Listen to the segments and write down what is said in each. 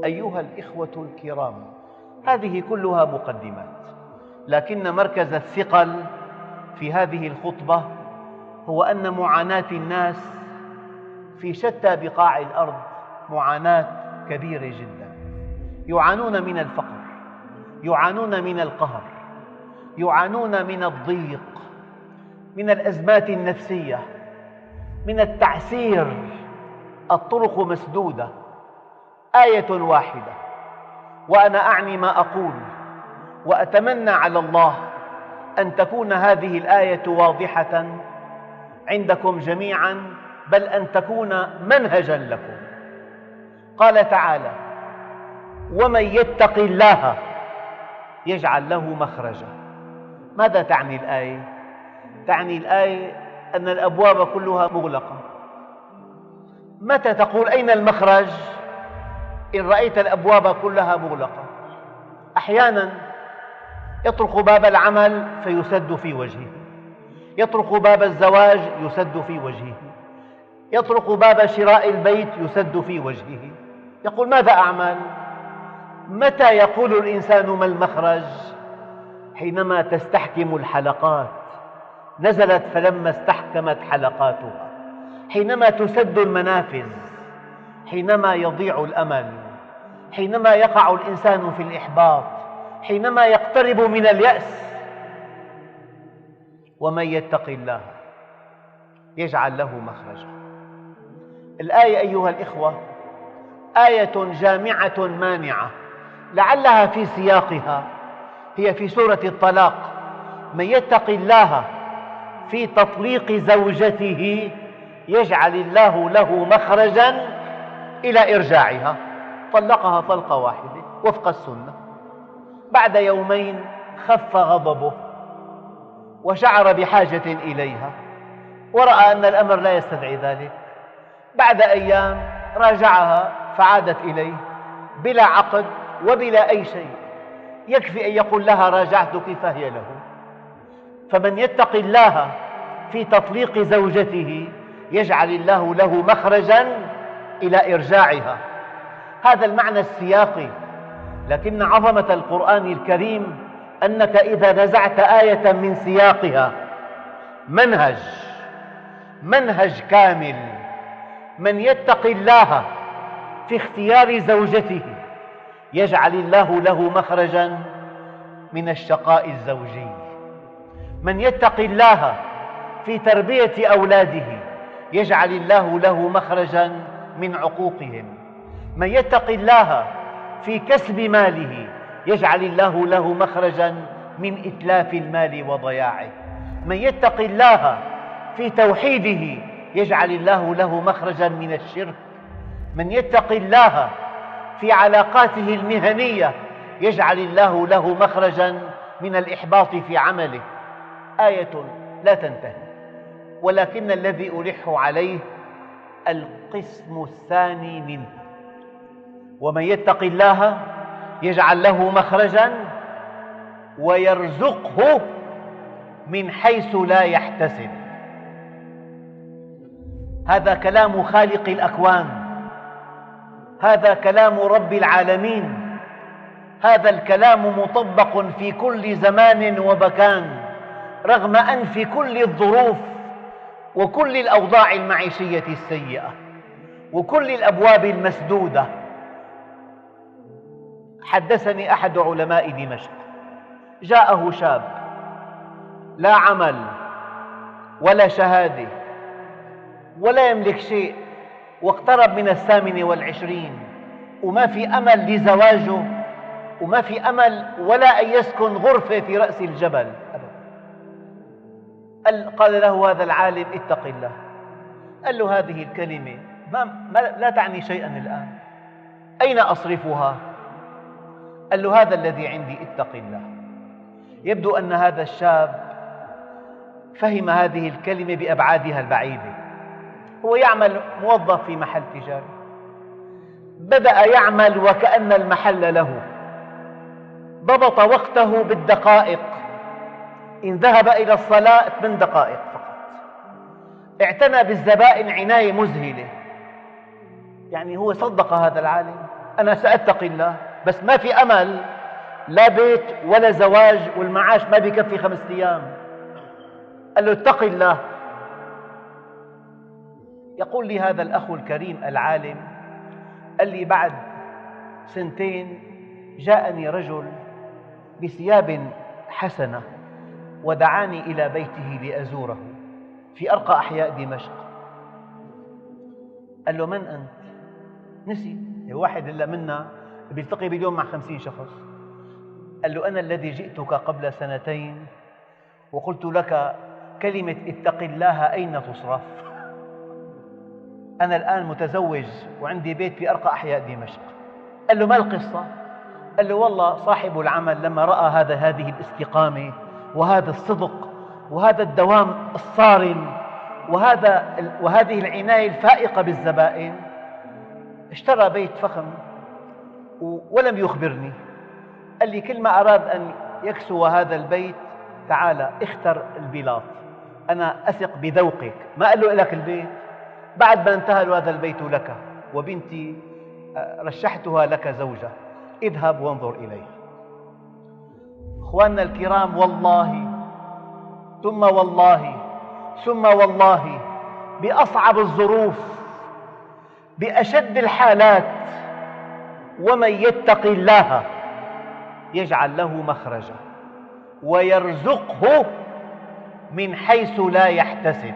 أيها الإخوة الكرام، هذه كلها مقدمات، لكن مركز الثقل في هذه الخطبة هو أن معاناة الناس في شتى بقاع الأرض معاناة كبيرة جدا. يعانون من الفقر، يعانون من القهر، يعانون من الضيق، من الأزمات النفسية، من التعسير. الطرق مسدودة. آية واحدة، وأنا أعني ما أقول، وأتمنى على الله أن تكون هذه الآية واضحة عندكم جميعا، بل أن تكون منهجا لكم. قال تعالى: ومن يتق الله يجعل له مخرجا. ماذا تعني الآية؟ تعني الآية أن الأبواب كلها مغلقة. متى تقول أين المخرج؟ إن رأيت الأبواب كلها مغلقة. أحيانا يطرق باب العمل فيسد في وجهه، يطرق باب الزواج يسد في وجهه، يطرق باب شراء البيت يسد في وجهه. يقول: ماذا أعمل؟ متى يقول الإنسان ما المخرج؟ حينما تستحكم الحلقات. نزلت فلما استحكمت حلقاتها. حينما تسد المنافذ، حينما يضيع الأمل، حينما يقع الإنسان في الإحباط، حينما يقترب من اليأس. ومن يتق الله يجعل له مخرجا. الآية أيها الإخوة آية جامعة مانعة، لعلها في سياقها هي في سورة الطلاق: من يتق الله في تطليق زوجته يجعل الله له مخرجا إلى إرجاعها. طلقها طلقة واحدة وفق السنة. بعد يومين خف غضبه وشعر بحاجة إليها، ورأى أن الأمر لا يستدعي ذلك. بعد أيام راجعها فعادت إليه بلا عقد وبلا أي شيء، يكفي أن يقول لها: راجعتك، فهي له. فمن يتق الله في تطليق زوجته يجعل الله له مخرجا إلى إرجاعها. هذا المعنى السياقي. لكن عظمة القرآن الكريم أنك إذا نزعت آية من سياقها منهج كامل. من يتق الله في اختيار زوجته يجعل الله له مخرجا من الشقاء الزوجي. من يتق الله في تربية أولاده يجعل الله له مخرجا من عقوقهم. من يتق الله في كسب ماله يجعل الله له مخرجا من إتلاف المال وضياعه. من يتق الله في توحيده يجعل الله له مخرجا من الشرك. من يتق الله في علاقاته المهنية يجعل الله له مخرجا من الإحباط في عمله. آية لا تنتهي، ولكن الذي ألح عليه القسم الثاني منها: ومن يتق الله يجعل له مخرجا ويرزقه من حيث لا يحتسب. هذا كلام خالق الأكوان، هذا كلام رب العالمين، هذا الكلام مطبق في كل زمان ومكان، رغم أنف كل الظروف وكل الأوضاع المعيشية السيئة وكل الأبواب المسدودة. حدثني أحد علماء دمشق، جاءه شاب لا عمل ولا شهادة ولا يملك شيء، واقترب من 28 وما في أمل لزواجه، وما في أمل ولا أن يسكن غرفة في رأس الجبل. قال له هذا العالم: اتق الله. قال له: هذه الكلمة لا تعني شيئا الآن، أين أصرفها؟ قال له: هذا الذي عندي، اتق الله. يبدو أن هذا الشاب فهم هذه الكلمة بأبعادها البعيدة. هو يعمل موظف في محل تجاري، بدأ يعمل وكأن المحل له، ضبط وقته بالدقائق. إن ذهب إلى الصلاة 8 دقائق فقط. اعتنى بالزبائن عناية مذهلة. يعني هو صدق هذا العالم، أنا سأتقي الله، بس ما في أمل، لا بيت ولا زواج، والمعاش ما بيكفي 5 أيام. قال له اتق الله. يقول لي هذا الأخ الكريم العالم، قال لي بعد 2 جاءني رجل بثياب حسنة ودعاني إلى بيته لأزوره في أرقى أحياء دمشق. قال له من أنت؟ نسي، واحد إلا منا بيلتقي باليوم مع 50 شخص. قال له أنا الذي جئتك قبل 2 وقلت لك كلمة اتق الله أين تصرف؟ أنا الآن متزوج وعندي بيت في أرقى أحياء دمشق. قال له ما القصة؟ قال له والله صاحب العمل لما رأى هذه الاستقامة وهذا الصدق وهذا الدوام الصارم وهذه العناية الفائقة بالزبائن، اشترى بيت فخم ولم يخبرني. قال لي كل ما أراد أن يكسو هذا البيت تعال اختر البلاط، أنا أثق بذوقك. ما قال له لك البيت، بعد ما انتهى هذا البيت لك وبنتي رشحتها لك زوجة، اذهب وانظر إليها. أخواننا الكرام، والله ثم والله ثم والله بأصعب الظروف بأشد الحالات ومن يتق الله يجعل له مخرجا ويرزقه من حيث لا يحتسب.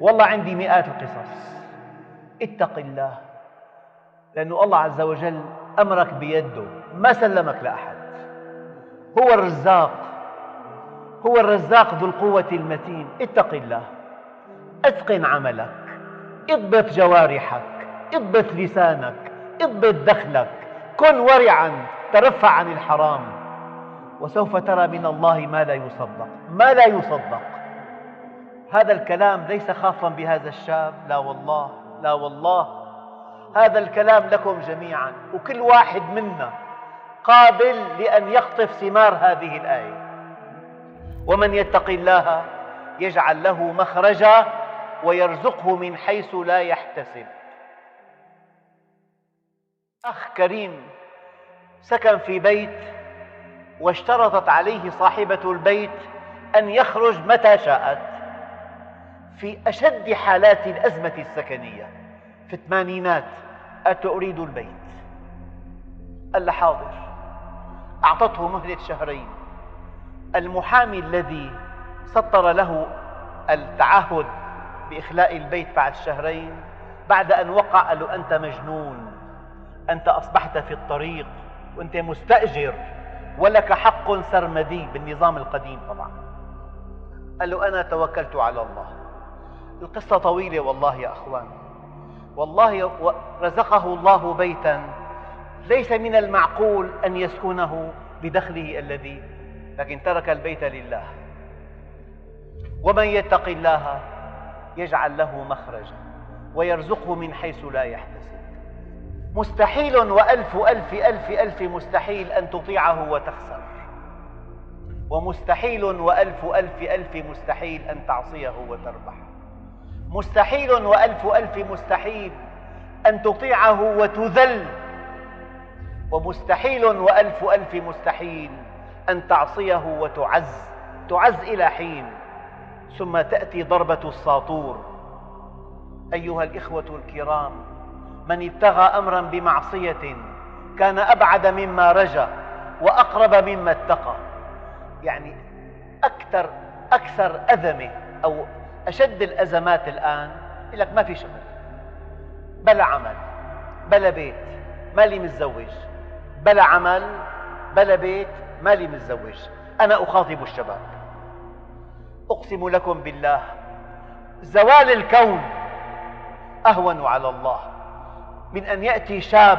والله عندي مئات القصص. اتق الله، لأنه الله عز وجل أمرك بيده، ما سلمك لأحد. هو الرزاق، هو الرزاق ذو القوة المتين. اتق الله، أتقن عملك، اضبط جوارحك، اضبط لسانك، اضبط دخلك، كن ورعا، ترفع عن الحرام، وسوف ترى من الله ما لا يصدق. ما لا يصدق. هذا الكلام ليس خاصا بهذا الشاب، لا والله، لا والله، هذا الكلام لكم جميعا، وكل واحد منا قابل لأن يقطف ثمار هذه الآية. ومن يتق الله يجعل له مخرجا ويرزقه من حيث لا يحتسب. أخ كريم سكن في بيت واشترطت عليه صاحبة البيت أن يخرج متى شاءت في أشد حالات الأزمة السكنية في الثمانينات. أريد البيت. قال له حاضر. أعطته مهلة 2 المحامي الذي سطر له التعهد بإخلاء البيت بعد 2 بعد أن وقع قال له أنت مجنون، أنت أصبحت في الطريق وأنت مستأجر ولك حق سرمدي بالنظام القديم طبعا. قال له أنا توكلت على الله. القصة طويلة والله يا أخوان. والله رزقه الله بيتا ليس من المعقول أن يسكنه بدخله الذي، لكن ترك البيت لله. ومن يتق الله يجعل له مخرجا ويرزقه من حيث لا يحتسب. مستحيل وألف ألف ألف ألف مستحيل أن تطيعه وتخسر، ومستحيل وألف ألف ألف مستحيل أن تعصيه وتربح. مستحيل وألف ألف مستحيل أن تطيعه وتذل، ومستحيل وألف ألف مستحيل أن تعصيه وتعز. تعز إلى حين، ثم تأتي ضربة الساطور. أيها الإخوة الكرام، من ابتغى أمرا بمعصية كان أبعد مما رجا وأقرب مما اتقى. يعني أكثر أزمة أو أشد الأزمات الآن يقول لك ما في شغل، بلا عمل، بلا بيت، مالي متزوج، بلا عمل، بلا بيت، مالي متزوج. أنا أخاطب الشباب، أقسم لكم بالله زوال الكون أهون على الله من أن يأتي شاب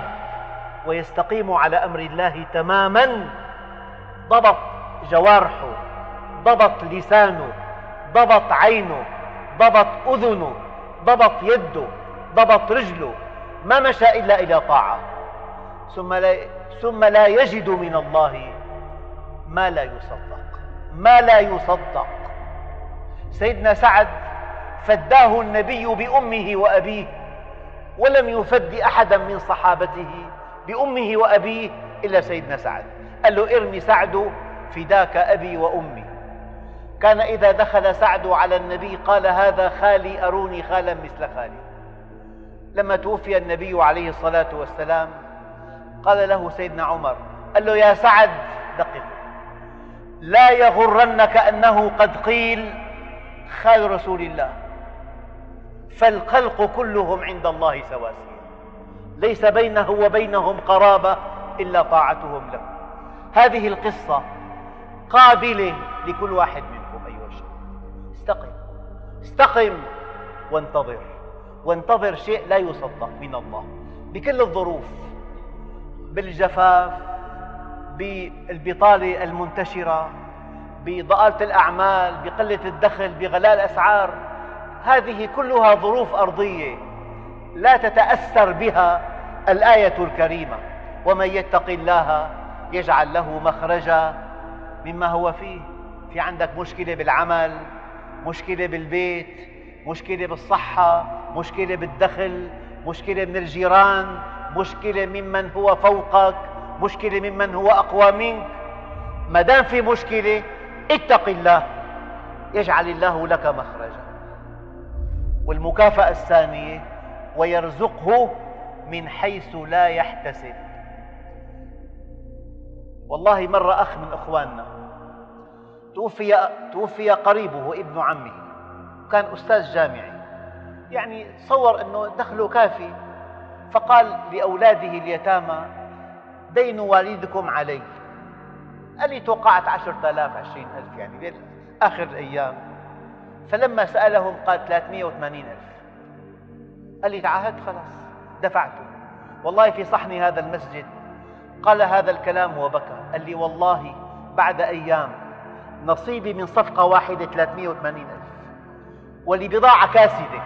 ويستقيم على أمر الله تماما، ضبط جوارحه، ضبط لسانه، ضبط عينه، ضبط أذنه، ضبط يده، ضبط رجله، ما مشى إلا إلى طاعة، ثم لا يجد من الله ما لا يصدق. ما لا يصدق. سيدنا سعد فداه النبي بأمه وأبيه ولم يفد أحدا من صحابته بأمه وأبيه إلا سيدنا سعد. قال له ارمي سعد فداك أبي وأمي. كان إذا دخل سعد على النبي قال هذا خالي أروني خالا مثل خالي. لما توفي النبي عليه الصلاة والسلام قال له سيدنا عمر، قال له يا سعد دقق، لا يغرنك أنه قد قيل خال رسول الله، فالخلق كلهم عند الله سواسية، ليس بينه وبينهم قرابة إلا طاعتهم له. هذه القصة قابلة لكل واحد منكم أيها الشباب. استقم وانتظر شيء لا يصدق من الله بكل الظروف، بالجفاف، بالبطالة المنتشرة، بضآلة الأعمال، بقلة الدخل، بغلاء الأسعار. هذه كلها ظروف أرضية لا تتأثر بها الآية الكريمة: ومن يتق الله يجعل له مخرجا مما هو فيه. في عندك مشكلة بالعمل، مشكلة بالبيت، مشكلة بالصحة، مشكلة بالدخل، مشكلة من الجيران، مشكلة ممن هو فوقك، مشكلة ممن هو أقوى منك. ما دام في مشكلة اتق الله يجعل الله لك مخرجا. والمكافأة الثانية: ويرزقه من حيث لا يحتسب. والله مرة أخ من إخواننا توفي قريبه ابن عمه، كان أستاذ جامعي، يعني تصور أنه دخله كافي، فقال لأولاده اليتامى دين والدكم علي. قال لي توقعت 10,000 20,000 يعني آخر الأيام. فلما سألهم قال 380,000. قال لي تعهدت خلاص دفعته. والله في صحن هذا المسجد قال هذا الكلام وبكى. قال لي والله بعد أيام نصيبي من صفقة واحدة 380,000 ولبضاعة كاسدة.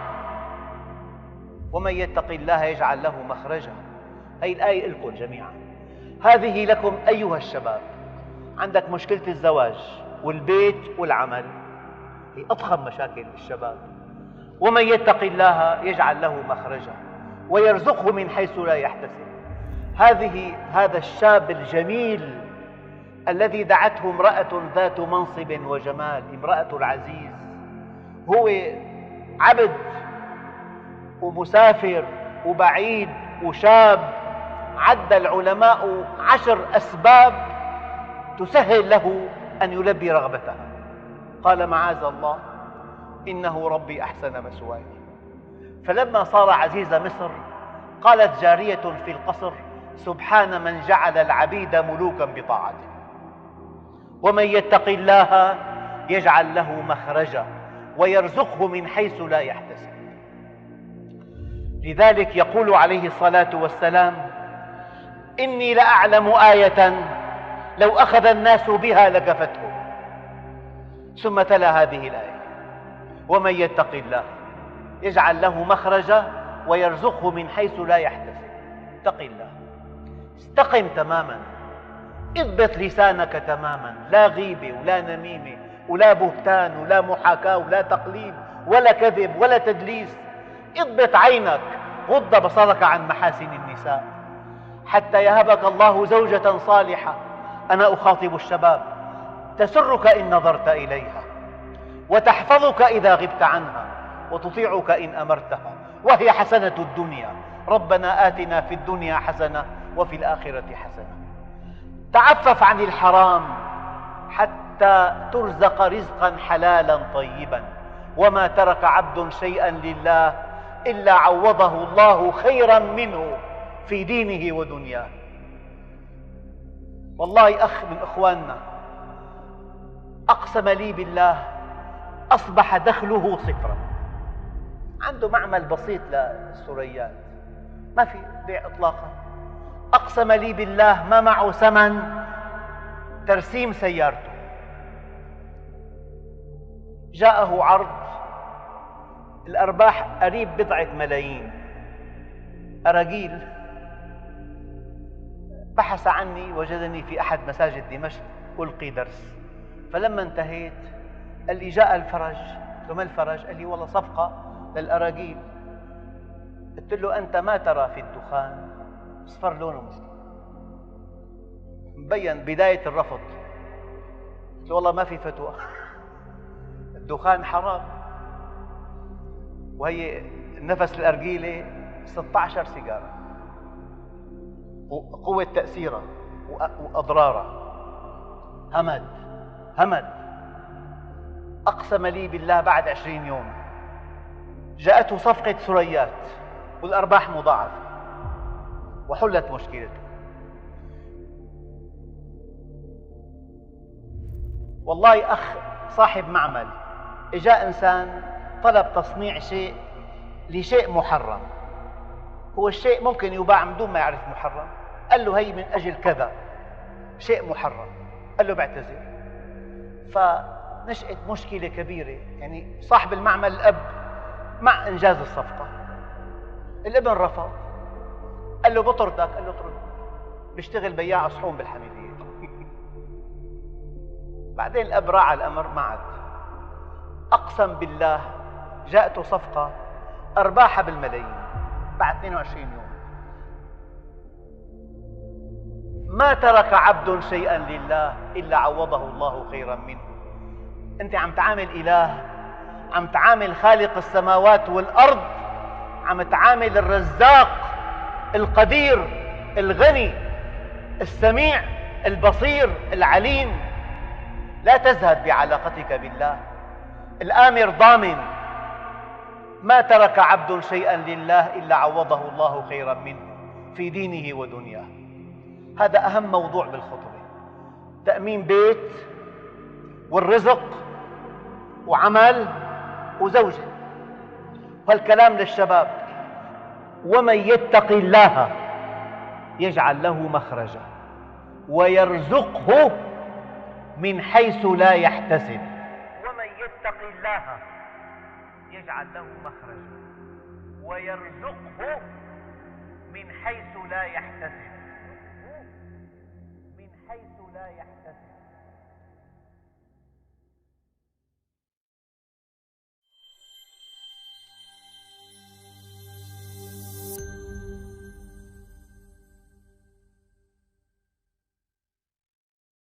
ومن يتق الله يجعل له مخرجا. هذه الآية لكم جميعا، هذه لكم أيها الشباب. عندك مشكلة الزواج والبيت والعمل، هي أضخم مشاكل الشباب. ومن يتق الله يجعل له مخرجا ويرزقه من حيث لا يحتسب. هذا الشاب الجميل الذي دعته امرأة ذات منصب وجمال، امرأة العزيز، هو عبد ومسافر وبعيد وشاب. عد العلماء 10 أسباب تسهل له أن يلبي رغبتها. قال معاذ الله إنه ربي أحسن مثواي. فلما صار عزيز مصر قالت جارية في القصر: سبحان من جعل العبيد ملوكا بطاعته. ومن يتق الله يجعل له مخرجا ويرزقه من حيث لا يحتسب. لذلك يقول عليه الصلاة والسلام: إني لأعلم آية لو أخذ الناس بها لكفتهم. ثم تلا هذه الآية: ومن يتق الله يجعل له مخرجا ويرزقه من حيث لا يحتسب. اتق الله، استقم تماما، اضبط لسانك تماما، لا غيبة ولا نميمة ولا بهتان ولا محاكاة ولا تقليد ولا كذب ولا تدليس. اضبط عينك، غض بصرك عن محاسن النساء حتى يهبك الله زوجة صالحة. أنا أخاطب الشباب: تسرك إن نظرت إليها، وتحفظك إذا غبت عنها، وتطيعك إن أمرتها، وهي حسنة الدنيا. ربنا آتنا في الدنيا حسنة وفي الآخرة حسنة. تعفف عن الحرام حتى ترزق رزقا حلالا طيبا. وما ترك عبد شيئا لله إلا عوضه الله خيرا منه في دينه ودنياه. والله أخ من إخواننا أقسم لي بالله أصبح دخله صفرا، عنده معمل بسيط للسريات، ما في بيع إطلاقا. أقسم لي بالله ما معه ثمن ترسيم سيارته. جاءه عرض الأرباح قريب 1 ملايين أراجيل. بحث عني وجدني في أحد مساجد دمشق ألقي درس. فلما انتهيت قال لي: جاء الفرج. قلت له: ما الفرج؟ قال لي: والله صفقة للأراجيل. قلت له أنت ما ترى في الدخان اصفر لونه مسلم، مبين بداية الرفض. قلت له والله ما في فتوى، الدخان حرام، وهي النفس الأرجيلة 16 سيجارة، وقوة تأثيرها وأضرارها. همد أقسم لي بالله بعد 20 يوم جاءته صفقة ثريات والأرباح مضاعفة وحلت مشكلته. والله أخ صاحب معمل، إجا إنسان طلب تصنيع شيء لشيء محرم، هو الشيء ممكن يباع من دون ما يعرف محرم، قال له هي من أجل كذا، شيء محرم، قال له بعتذر. فنشأت مشكلة كبيرة، يعني صاحب المعمل الأب مع إنجاز الصفقة، الابن رفض، قال له بطردك، قال له اطرد، بيشتغل بياع صحون بالحميدية. بعدين الأب راعى الأمر ما عاد، أقسم بالله جاءته صفقة أرباحها بالملايين بعد 22 يوم. ما ترك عبد شيئا لله إلا عوضه الله خيرا منه. أنت عم تعامل إله، عم تعامل خالق السماوات والأرض، عم تعامل الرزاق القدير الغني السميع البصير العليم. لا تزهد بعلاقتك بالله. الآمر ضامن، ما ترك عبد شيئا لله إلا عوضه الله خيرا منه في دينه ودنياه. هذا أهم موضوع بالخطبة، تأمين بيت والرزق وعمل وزوجة. وهالكلام للشباب. ومن يتق الله يجعل له مخرجا ويرزقه من حيث لا يحتسب. ومن يتق الله يجعل له مخرجا ويرزقه من حيث لا يحتسب.